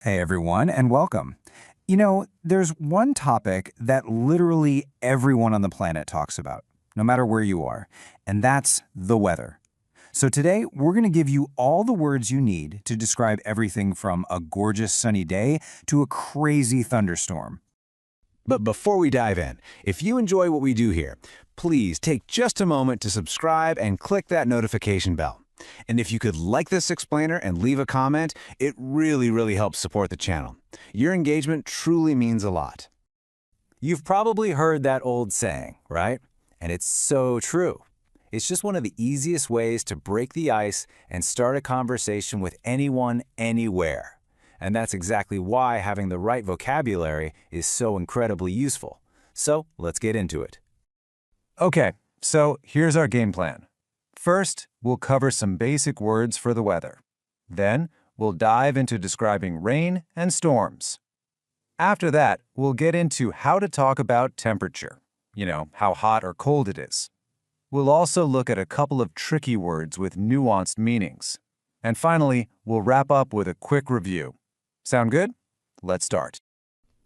Hey everyone, and welcome. There's one topic that literally everyone on the planet talks about, no matter where you are, and that's the weather. So today, we're going to give you all the words you need to describe everything from a gorgeous sunny day to a crazy thunderstorm. But before we dive in, if you enjoy what we do here, please take just a moment to subscribe and click that notification bell. And if you could like this explainer and leave a comment, it really helps support the channel. Your engagement truly means a lot. You've probably heard that old saying, right? And it's so true. It's just one of the easiest ways to break the ice and start a conversation with anyone, anywhere. And that's exactly why having the right vocabulary is so incredibly useful. So let's get into it. Okay, so here's our game plan. First, we'll cover some basic words for the weather. Then, we'll dive into describing rain and storms. After that, we'll get into how to talk about temperature. How hot or cold it is. We'll also look at a couple of tricky words with nuanced meanings. And finally, we'll wrap up with a quick review. Sound good? Let's start.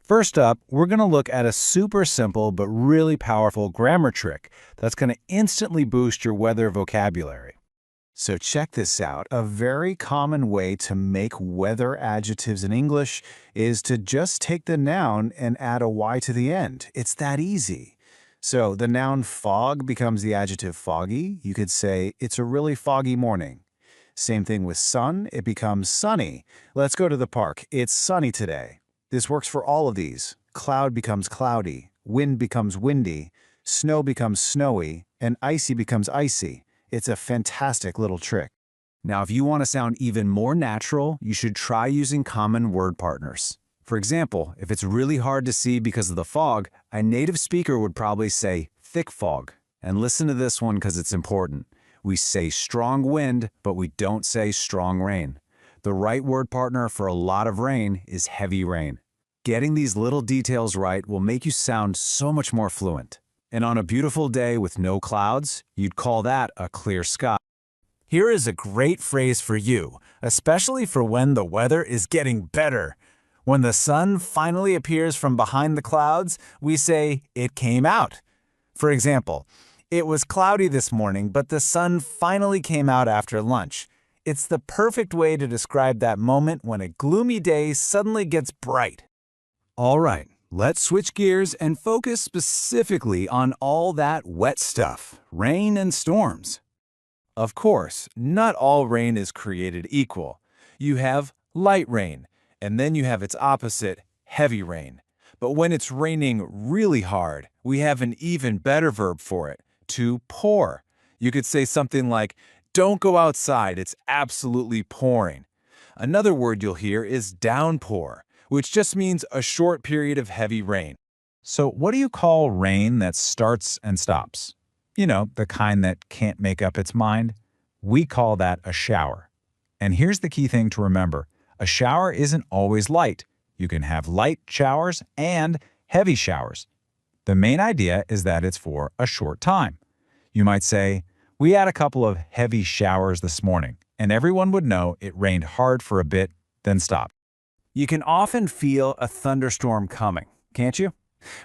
First up, we're going to look at a super simple but really powerful grammar trick that's going to instantly boost your weather vocabulary. So check this out. A very common way to make weather adjectives in English is to just take the noun and add a y to the end. It's that easy. So the noun fog becomes the adjective foggy. You could say, it's a really foggy morning. Same thing with sun, it becomes sunny. Let's go to the park. It's sunny today. This works for all of these. Cloud becomes cloudy, wind becomes windy, snow becomes snowy, and icy becomes icy. It's a fantastic little trick. Now, if you want to sound even more natural, you should try using common word partners. For example, if it's really hard to see because of the fog, a native speaker would probably say thick fog. And listen to this one because it's important. We say strong wind, but we don't say strong rain. The right word partner for a lot of rain is heavy rain. Getting these little details right will make you sound so much more fluent. And on a beautiful day with no clouds, you'd call that a clear sky. Here is a great phrase for you, especially for when the weather is getting better. When the sun finally appears from behind the clouds, we say, it came out. For example, it was cloudy this morning, but the sun finally came out after lunch. It's the perfect way to describe that moment when a gloomy day suddenly gets bright. All right, let's switch gears and focus specifically on all that wet stuff, rain and storms. Of course, not all rain is created equal. You have light rain, and then you have its opposite, heavy rain. But when it's raining really hard, we have an even better verb for it, to pour. You could say something like, don't go outside, it's absolutely pouring. Another word you'll hear is downpour, which just means a short period of heavy rain. So what do you call rain that starts and stops? The kind that can't make up its mind? We call that a shower. And here's the key thing to remember. A shower isn't always light. You can have light showers and heavy showers. The main idea is that it's for a short time. You might say, we had a couple of heavy showers this morning, and everyone would know it rained hard for a bit, then stopped. You can often feel a thunderstorm coming, can't you?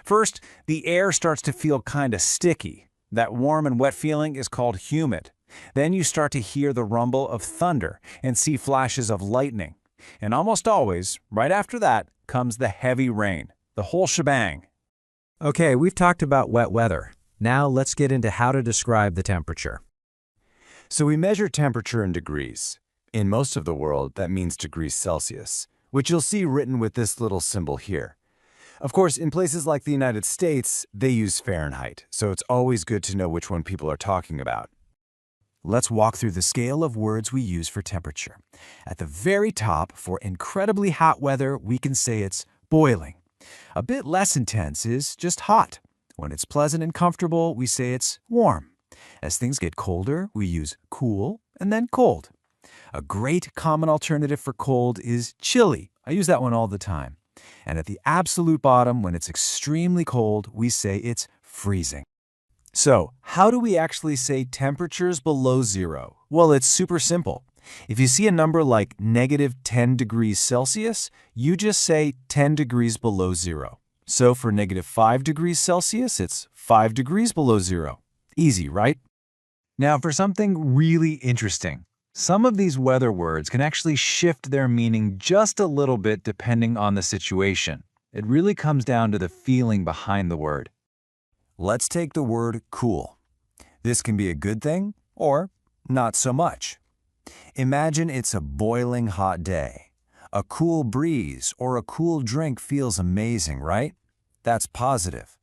First, the air starts to feel kind of sticky. That warm and wet feeling is called humid. Then you start to hear the rumble of thunder and see flashes of lightning. And almost always, right after that, comes the heavy rain, the whole shebang. Okay, we've talked about wet weather. Now let's get into how to describe the temperature. So we measure temperature in degrees. In most of the world, that means degrees Celsius, which you'll see written with this little symbol here. Of course, in places like the United States, they use Fahrenheit, so it's always good to know which one people are talking about. Let's walk through the scale of words we use for temperature. At the very top, for incredibly hot weather, we can say it's boiling. A bit less intense is just hot. When it's pleasant and comfortable, we say it's warm. As things get colder, we use cool and then cold. A great common alternative for cold is chilly. I use that one all the time. And at the absolute bottom, when it's extremely cold, we say it's freezing. So, how do we actually say temperatures below zero? Well, it's super simple. If you see a number like -10 degrees Celsius, you just say 10 degrees below zero. So for -5 degrees Celsius, it's 5 degrees below zero. Easy, right? Now, for something really interesting, some of these weather words can actually shift their meaning just a little bit depending on the situation. It really comes down to the feeling behind the word. Let's take the word cool. This can be a good thing or not so much. Imagine it's a boiling hot day. A cool breeze or a cool drink feels amazing, right? That's positive.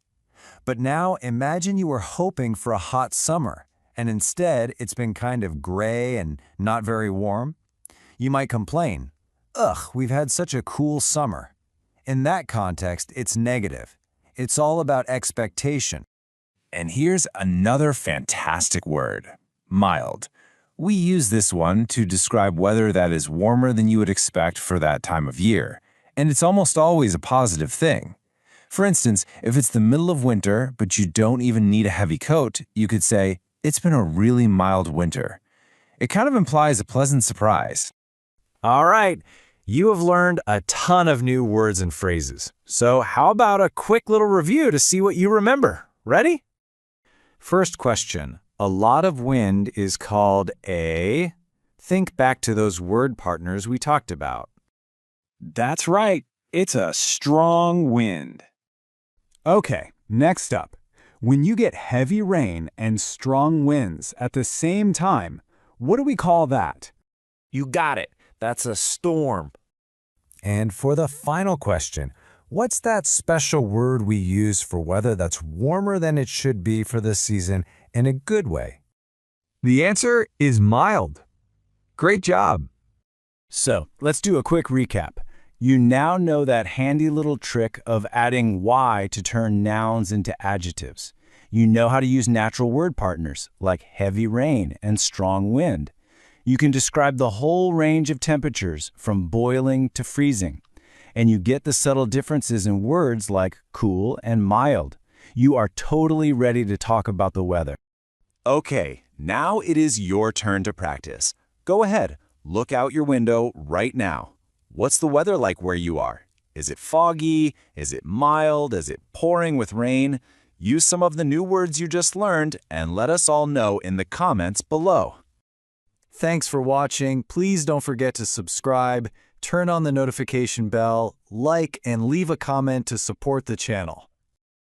But now imagine you were hoping for a hot summer, and instead it's been kind of gray and not very warm. You might complain, "Ugh, we've had such a cool summer." In that context, it's negative. It's all about expectation. And here's another fantastic word, mild. We use this one to describe weather that is warmer than you would expect for that time of year, and it's almost always a positive thing. For instance, if it's the middle of winter, but you don't even need a heavy coat, you could say, "It's been a really mild winter." It kind of implies a pleasant surprise. All right, you have learned a ton of new words and phrases. So how about a quick little review to see what you remember? Ready? First question. A lot of wind is called a... Think back to those word partners we talked about. That's right. It's a strong wind. Okay, next up. When you get heavy rain and strong winds at the same time, what do we call that? You got it. That's a storm. And for the final question, what's that special word we use for weather that's warmer than it should be for this season in a good way? The answer is mild. Great job. So, let's do a quick recap. You now know that handy little trick of adding Y to turn nouns into adjectives. You know how to use natural word partners like heavy rain and strong wind. You can describe the whole range of temperatures from boiling to freezing. And you get the subtle differences in words like cool and mild. You are totally ready to talk about the weather. Okay, now it is your turn to practice. Go ahead, look out your window right now. What's the weather like where you are? Is it foggy? Is it mild? Is it pouring with rain? Use some of the new words you just learned and let us all know in the comments below. Thanks for watching. Please don't forget to subscribe, turn on the notification bell, like, and leave a comment to support the channel.